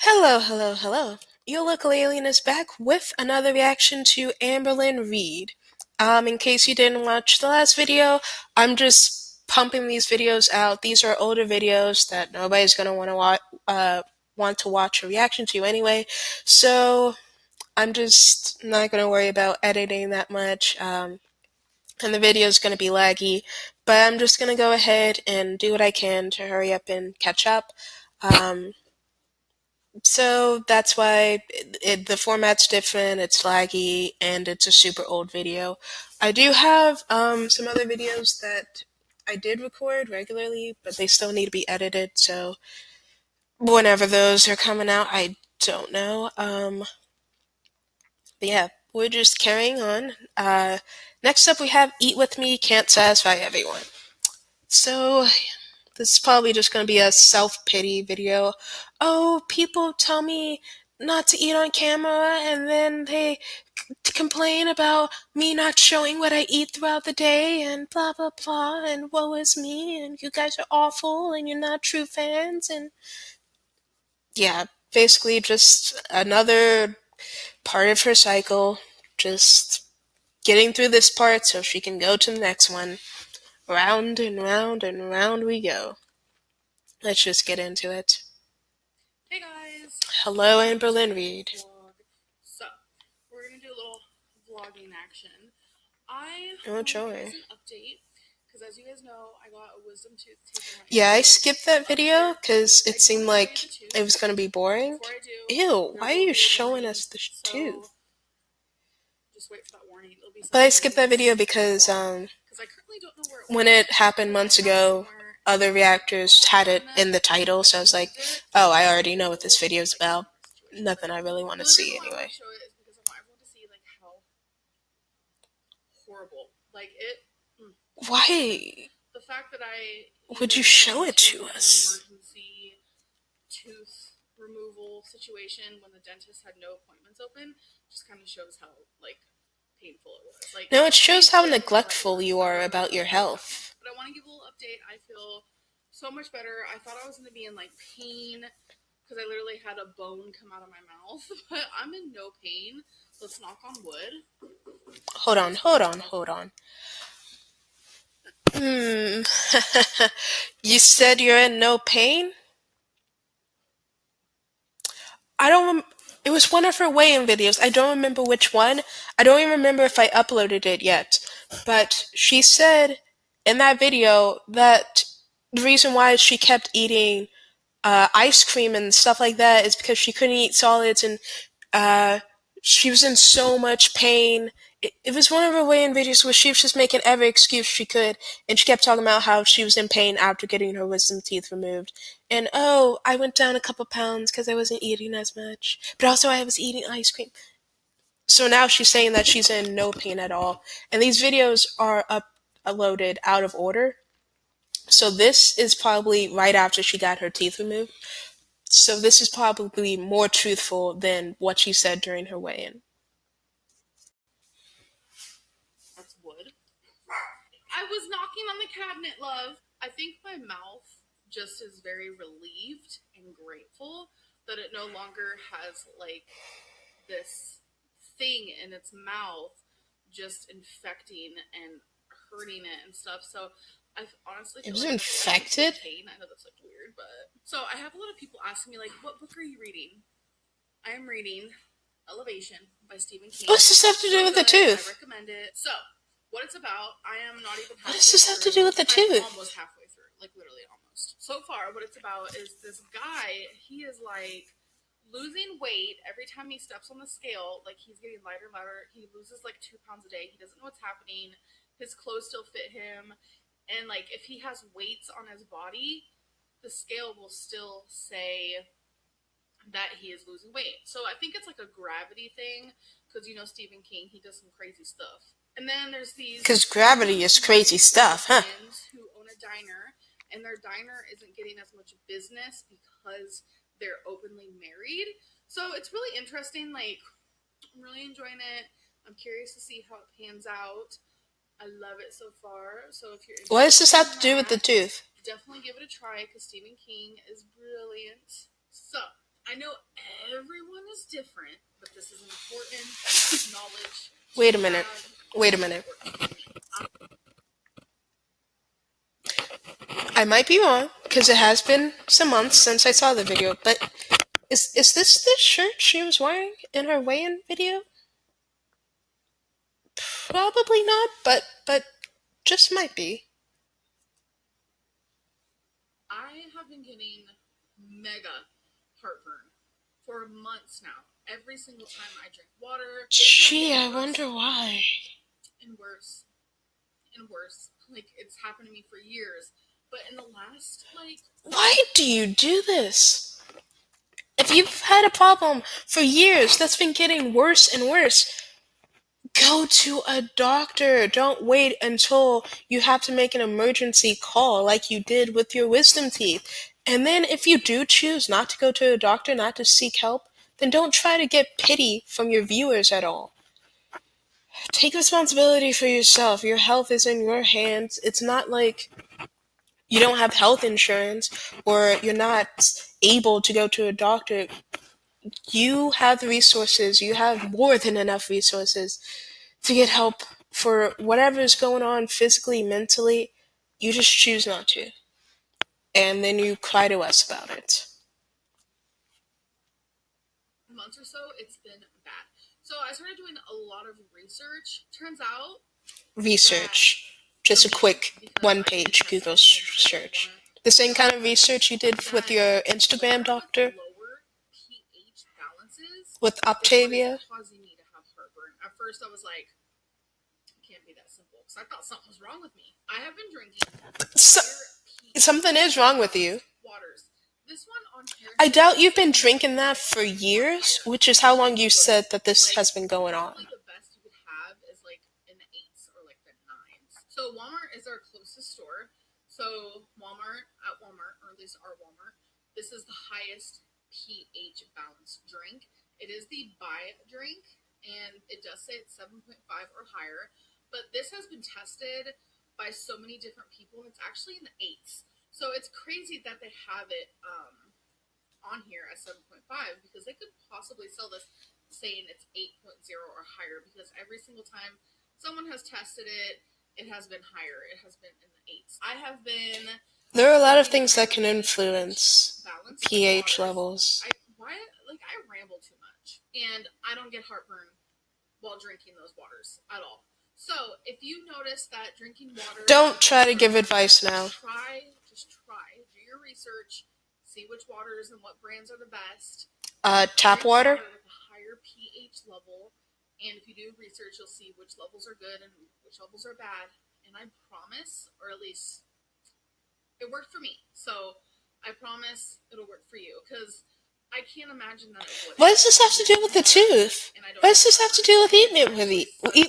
Hello, hello, hello. Your local alien is back with another reaction to Amberlynn Reed. In case you didn't watch the last video, I'm just pumping these videos out. These are older videos that nobody's gonna want to watch a reaction to anyway. So I'm just not gonna worry about editing that much. And the video is gonna be laggy, but I'm just gonna go ahead and do what I can to hurry up and catch up. Um, So that's why the format's different, it's laggy, and it's a super old video. I do have some other videos that I did record regularly, but they still need to be edited, so whenever those are coming out, I don't know. But yeah, we're just carrying on. Next up, we have Eat With Me Can't Satisfy Everyone. So this is probably just going to be a self-pity video. Oh, people tell me not to eat on camera and then they complain about me not showing what I eat throughout the day and blah blah blah and woe is me and you guys are awful and you're not true fans and yeah, basically just another part of her cycle, just getting through this part so she can go to the next one. Round and round and round we go. Let's just get into it. Hey guys! Hello, Amberlynn Reed. So, we're gonna do a little vlogging action. I Oh, want to give joy. you an update because, as you guys know, I got a wisdom tooth taken out. Yeah, I skipped that video because it seemed like it was going to be boring. Ew, why are you showing us the tooth? Just wait for that warning. It'll be. But I skipped that video because I currently don't know where it when it happened months ago, other reactors had it in the title, so I was like, oh, I already know what this video is about. Nothing I really want to see anyway. Show it is because I want everyone to see like how horrible, like it. Why The fact that I would you show it to us? Emergency tooth removal situation when the dentist had no appointments open just kind of shows how like painful it was. Like no, it shows how neglectful you are about your health. But I want to give a little update. I feel so much better. I thought I was going to be in like pain because I literally had a bone come out of my mouth, but I'm in no pain. Let's knock on wood. Hold on, hold on, hold on. You said you're in no pain? I don't it was one of her weigh-in videos. I don't remember which one. I don't even remember if I uploaded it yet. But she said in that video that the reason why she kept eating ice cream and stuff like that is because she couldn't eat solids and uh, she was in so much pain. It was one of her weigh-in videos where she was just making every excuse she could, and she kept talking about how she was in pain after getting her wisdom teeth removed. And oh, I went down a couple pounds because I wasn't eating as much, but also I was eating ice cream. So now she's saying that she's in no pain at all, and these videos are uploaded out of order. So this is probably right after she got her teeth removed. So this is probably more truthful than what she said during her weigh-in. That's wood. I was knocking on the cabinet, love. I think my mouth just is very relieved and grateful that it no longer has like this thing in its mouth just infecting and hurting it and stuff. So I honestly feel It was like infected? pain. I know that's like weird, but so I have a lot of people asking me like, "What book are you reading?" I am reading Elevation by Stephen King. What does this have to do with the tooth? I recommend it. So what it's about, I am not even. What does this have to do with the tooth? I'm almost halfway through, like literally almost. So far, what it's about is this guy. He is like losing weight every time he steps on the scale. Like he's getting lighter and lighter. He loses like 2 pounds a day. He doesn't know what's happening. His clothes still fit him, and like if he has weights on his body, the scale will still say that he is losing weight. So I think it's like a gravity thing because Stephen King, he does some crazy stuff. And then there's these because gravity is crazy stuff, huh? Who own a diner, and their diner isn't getting as much business because they're openly married. So it's really interesting. Like I'm really enjoying it. I'm curious to see how it pans out. I love it so far. So if you're interested, what does this have to do with the tooth? Definitely give it a try because Stephen King is brilliant. So I know everyone is different, but this is important knowledge. Wait a minute. Wait a minute. I might be wrong because it has been some months since I saw the video, but is this the shirt she was wearing in her weigh-in video? Probably not, but just might be. I have been getting mega heartburn for months now. Every single time I drink water, Gee, I wonder why. and worse and worse. Like it's happened to me for years, but in the last Why do you do this? If you've had a problem for years that's been getting worse and worse, go to a doctor. Don't wait until you have to make an emergency call like you did with your wisdom teeth. And then if you do choose not to go to a doctor, not to seek help, then don't try to get pity from your viewers at all. Take responsibility for yourself. Your health is in your hands. It's not like you don't have health insurance or you're not able to go to a doctor. You have the resources. You have more than enough resources to get help for whatever is going on physically, mentally. You just choose not to. And then you cry to us about it. months or so, it's been bad. So I started doing a lot of research. Turns out Research. Just a quick one-page Google search. The same kind of research you did with your Instagram doctor? Lower pH balances With Octavia? causing me to have heartburn. At first I was like, it can't be that simple. Because I thought something was wrong with me. I have been drinking Something is wrong with you. waters. This one on here. I doubt you've been drinking that for years, which is how long you said that this has been going on. The best you could have is like in the 8s or like the 9s. So Walmart is our closest store. So Walmart, or at least our Walmart, this is the highest pH balanced drink. It is the buy drink, and it does say it's 7.5 or higher. But this has been tested by so many different people, and it's actually in the 8s. So it's crazy that they have it on here at 7.5 because they could possibly sell this saying it's 8.0 or higher because every single time someone has tested it, it has been higher. It has been in the 8s. I have been. There are a lot of things that can influence pH levels. I ramble too much, and I don't get heartburn while drinking those waters at all. So if you notice that drinking water, don't try to give advice now. Just try. Do your research. See which waters and what brands are the best. Tap water? With a higher pH level. And if you do research, you'll see which levels are good and which levels are bad. And I promise, or at least it worked for me. So I promise it'll work for you. Because I can't imagine that it would. What does this have to do with the tooth? What does this have to do with eat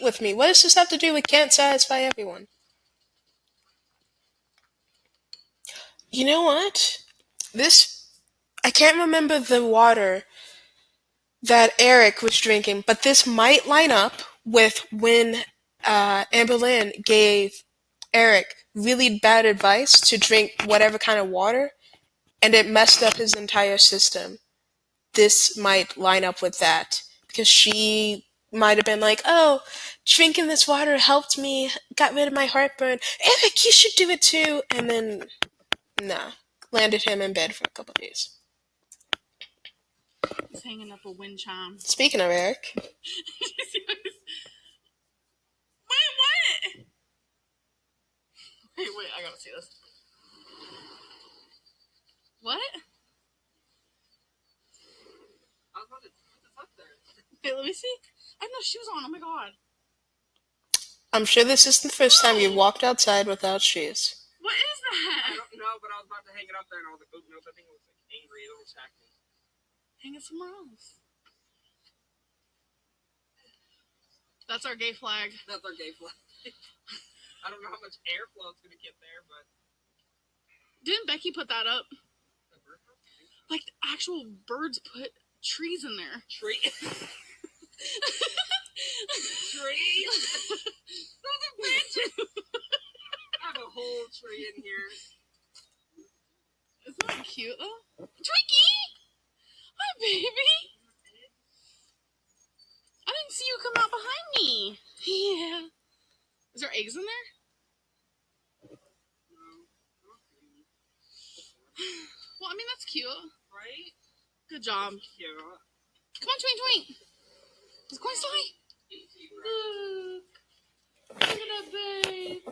with me? What does this have to do with can't satisfy everyone? You know what? I can't remember the water that Eric was drinking, but this might line up with when Amberlynn gave Eric really bad advice to drink whatever kind of water, and it messed up his entire system. This might line up with that, because she might have been like, oh, drinking this water helped me, got rid of my heartburn. Eric, you should do it too. And then, nah, landed him in bed for a couple days. He's hanging up a wind chime. Speaking of Eric. Wait, what? Wait, I gotta see this. What? I was about to put this up there. Wait, let me see. I have no shoes on. Oh my god. I'm sure this isn't the first time you walked outside without shoes. What is that? I don't know, but I was about to hang it up there and I was like, oh no, that thing was like angry. It almost attacked me. Hang it somewhere else. That's our gay flag. That's our gay flag. I don't know how much airflow it's gonna get there, but didn't Becky put that up? Like actual birds put trees in there. Trees? Those are branches. I have a whole tree in here. Isn't that cute though? Twinkie! Hi baby. I didn't see you come out behind me. Yeah. Is there eggs in there? Well, I mean, that's cute. Right? Good job. Cute. Come on, Twink Twink. Is Gwen still here? Look. Look at that babe.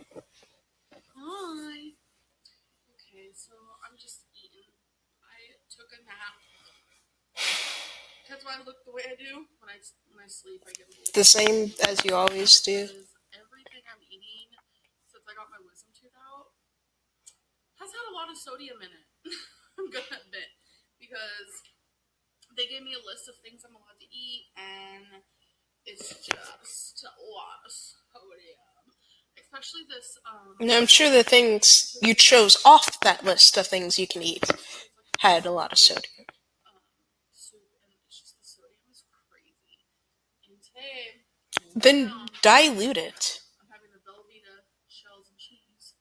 Hi. Okay, so I'm just eating. I took a nap. That's why I look the way I do. When I sleep, I get a little The same as you always do. because everything I'm eating since I got my wisdom tooth out has had a lot of sodium in it. I'm gonna admit because they gave me a list of things I'm allowed to eat, and it's just a lot of sodium. Especially this. And I'm sure the things you chose off that list of things you can eat had a lot of sodium. Soup, and it's just the sodium is crazy. And today, Then dilute it. I'm having the Velveeta shells and cheese,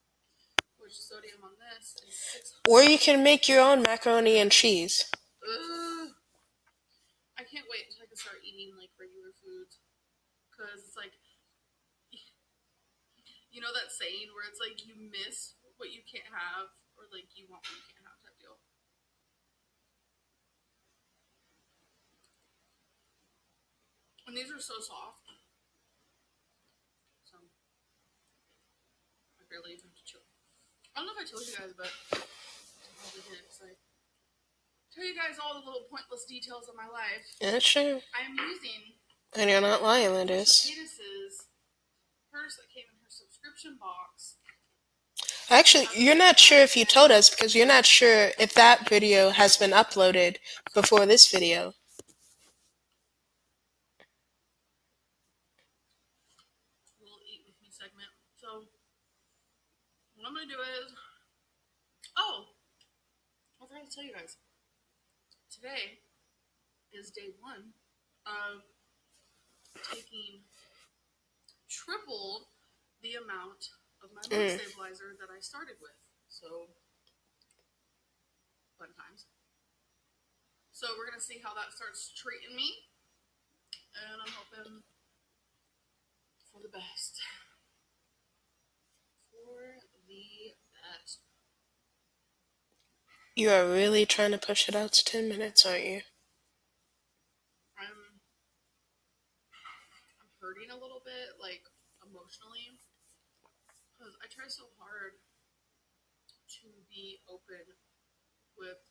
which sodium on this is 600. Or you can make your own macaroni and cheese. Ugh. I can't wait until I can start eating like regular foods, because it's like, you know that saying where it's like you miss what you can't have, or like you want what you can't have type deal. And these are so soft. So I barely even have to chew. I don't know if I told you guys, but I probably did, because I tell you guys all the little pointless details of my life. Yeah, sure. I am using And you're not lying, that is. Penis's purse that came in her subscription box. Actually, you're not sure if you told us because you're not sure if that video has been uploaded before this video. Little eat with me segment. So what I'm gonna do is, oh, I forgot to tell you guys. Today is day 1 of taking triple the amount of my mood stabilizer that I started with. So fun times. So we're gonna see how that starts treating me, and I'm hoping for the best. For the best. You are really trying to push it out to 10 minutes, aren't you? I'm hurting a little bit, like emotionally, because I try so hard to be open with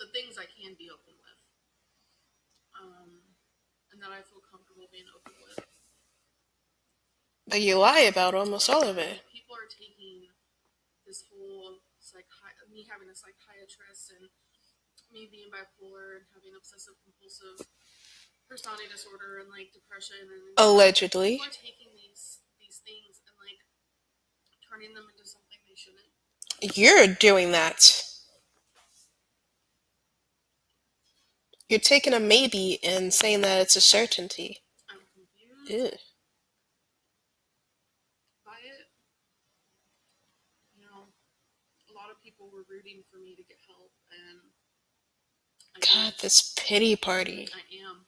the things I can be open with, and that I feel comfortable being open with. But you lie about almost all of it. People are taking this whole me having a psychiatrist and me being bipolar and having obsessive compulsive personality disorder and like depression and Allegedly. people are taking these things and like turning them into something they shouldn't. You're doing that. You're taking a maybe and saying that it's a certainty. I'm confused Ew. by it. You know, a lot of people were rooting for me to get help, and God, this pity party. I am.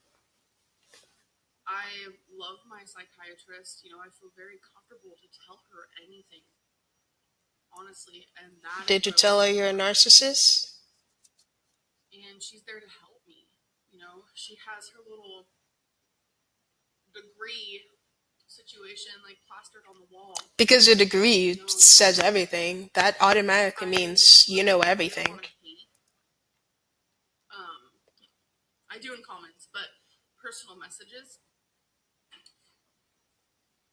I love my psychiatrist. You know, I feel very comfortable to tell her anything, honestly. And that. Did you tell her you're a narcissist? And she's there to help me. You know, she has her little degree situation like plastered on the wall. Because a degree says everything. That automatically means you know everything. I do in comments, but personal messages.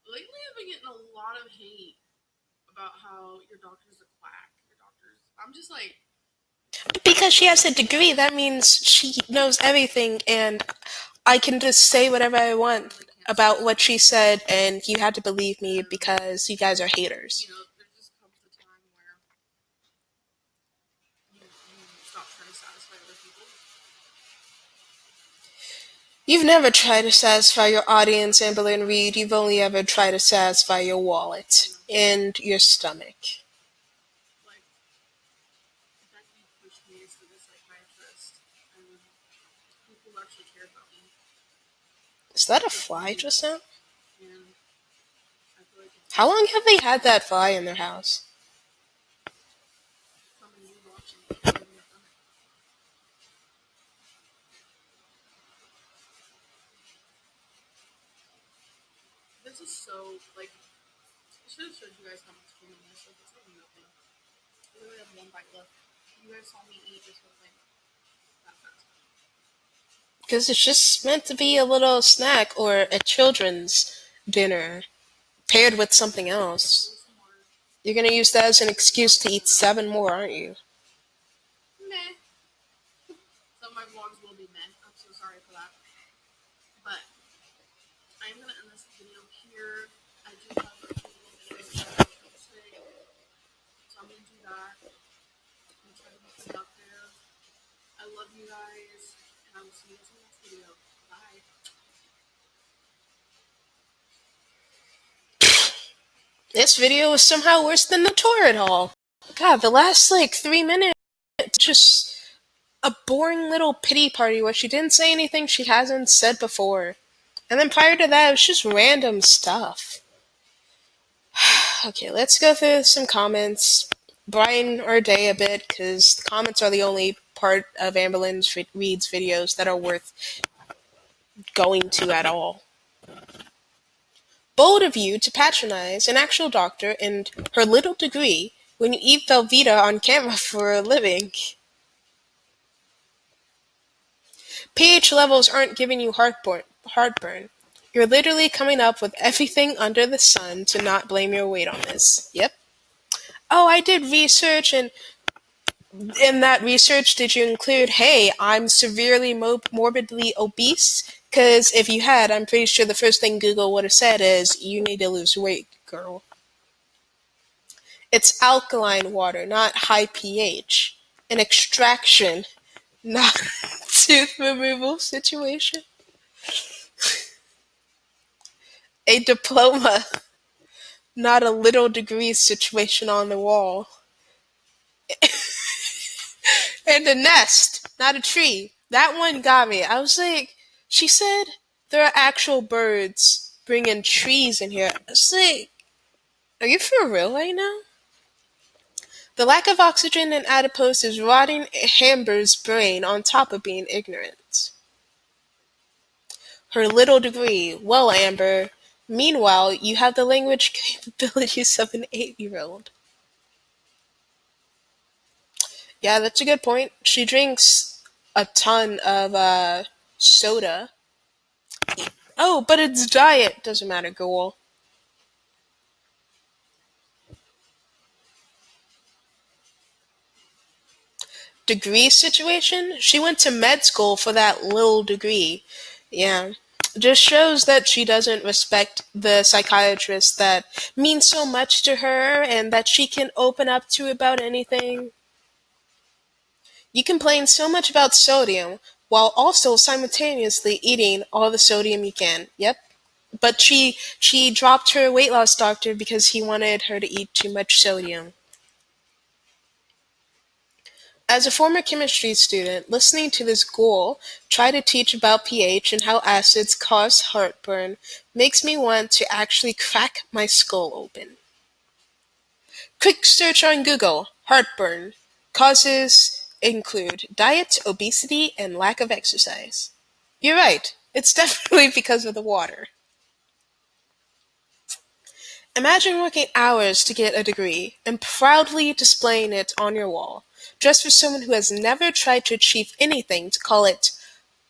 Lately, I've been getting a lot of hate about how your doctor's a quack. I'm just like. Because she has a degree, that means she knows everything, and I can just say whatever I want about what she said, and you had to believe me because you guys are haters. You know, there just comes a time where you stop trying to satisfy other people. You've never tried to satisfy your audience, Amberlynn Reed. You've only ever tried to satisfy your wallet and your stomach. Like, Becky introduced me to this psychiatrist, and people actually cared about me. Is that a fly just now? And I feel like it's How long have they had that fly in their house? something you watching. I wouldn't have done it. This is so, like, I should have showed you guys how much came in this. Like, it's like nothing. I literally have one bite left. You guys saw me eat this whole thing that fast. Because it's just meant to be a little snack or a children's dinner paired with something else. Some more. You're gonna use that as an excuse to eat 7 more, aren't you? Meh. Some of my vlogs will be meh. I'm so sorry for that. But I'm gonna end this video here. I do have a few little videos that I'm posting, so I'm gonna do that. I'm gonna try to be productive. I love you guys, and I will see you guys in the next video. Bye. This video was somehow worse than the tour haul. God, the last like 3 minutes, just a boring little pity party where she didn't say anything she hasn't said before. And then prior to that, it was just random stuff. Okay, let's go through some comments. Brighten our day a bit, because the comments are the only part of Amberlynn Reads videos that are worth going to at all. Bold of you to patronize an actual doctor and her little degree when you eat Velveeta on camera for a living. pH levels aren't giving you heartburn. You're literally coming up with everything under the sun to not blame your weight on this. Yep. Oh, I did research, and in that research, did you include, hey, I'm severely morbidly obese? Because if you had, I'm pretty sure the first thing Google would have said is, you need to lose weight, girl. It's alkaline water, not high pH. An extraction, not tooth removal situation. A diploma, not a little degree situation on the wall. And a nest, not a tree. That one got me. I was like, she said there are actual birds bringing trees in here. I was like, are you for real right now? The lack of oxygen in adipose is rotting Amber's brain on top of being ignorant. Her little degree. Well, Amber. Meanwhile, you have the language capabilities of an 8-year-old. Yeah, that's a good point. She drinks a ton of soda. Oh, but it's diet. Doesn't matter, girl. Degree situation? She went to med school for that little degree. Yeah. Just shows that she doesn't respect the psychiatrist that means so much to her and that she can open up to about anything. You complain so much about sodium while also simultaneously eating all the sodium you can. Yep. But she dropped her weight loss doctor because he wanted her to eat too much sodium. As a former chemistry student, listening to this ghoul try to teach about pH and how acids cause heartburn makes me want to actually crack my skull open. Quick search on Google, heartburn. Causes include diet, obesity, and lack of exercise. You're right, it's definitely because of the water. Imagine working hours to get a degree and proudly displaying it on your wall, just for someone who has never tried to achieve anything to call it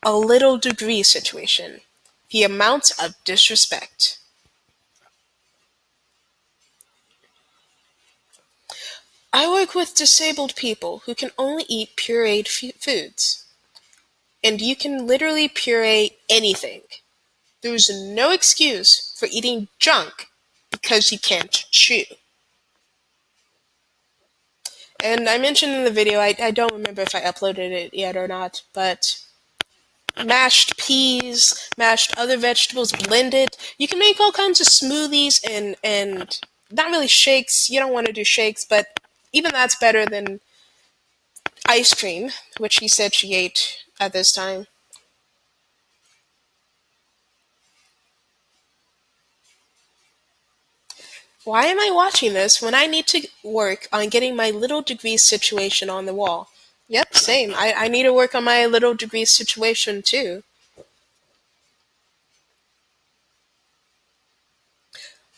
a little degree situation. The amount of disrespect. I work with disabled people who can only eat pureed foods. And you can literally puree anything. There's no excuse for eating junk because you can't chew. And I mentioned in the video, I don't remember if I uploaded it yet or not, but mashed peas, mashed other vegetables, blended. You can make all kinds of smoothies and not really shakes. You don't want to do shakes, but even that's better than ice cream, which she said she ate at this time. Why am I watching this when I need to work on getting my little degree situation on the wall? Yep, same. I need to work on my little degree situation too.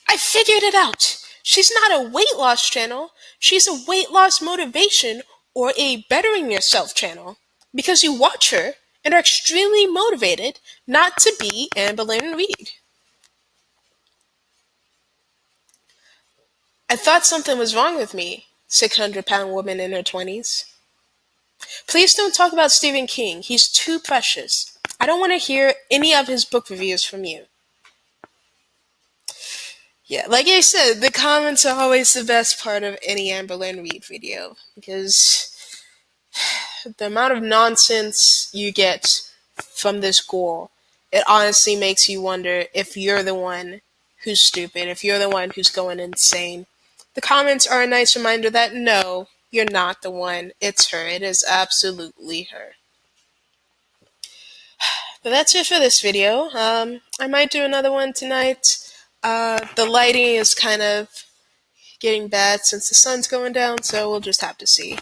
I figured it out. She's not a weight loss channel. She's a weight loss motivation or a bettering yourself channel. Because you watch her and are extremely motivated not to be Amberlynn Reed. I thought something was wrong with me, 600-pound woman in her 20s. Please don't talk about Stephen King. He's too precious. I don't want to hear any of his book reviews from you. Yeah, like I said, the comments are always the best part of any Amberlynn Reed video because the amount of nonsense you get from this girl, it honestly makes you wonder if you're the one who's stupid, if you're the one who's going insane. The comments are a nice reminder that no, you're not the one. It's her. It is absolutely her. But that's it for this video. I might do another one tonight. The lighting is kind of getting bad since the sun's going down, so we'll just have to see.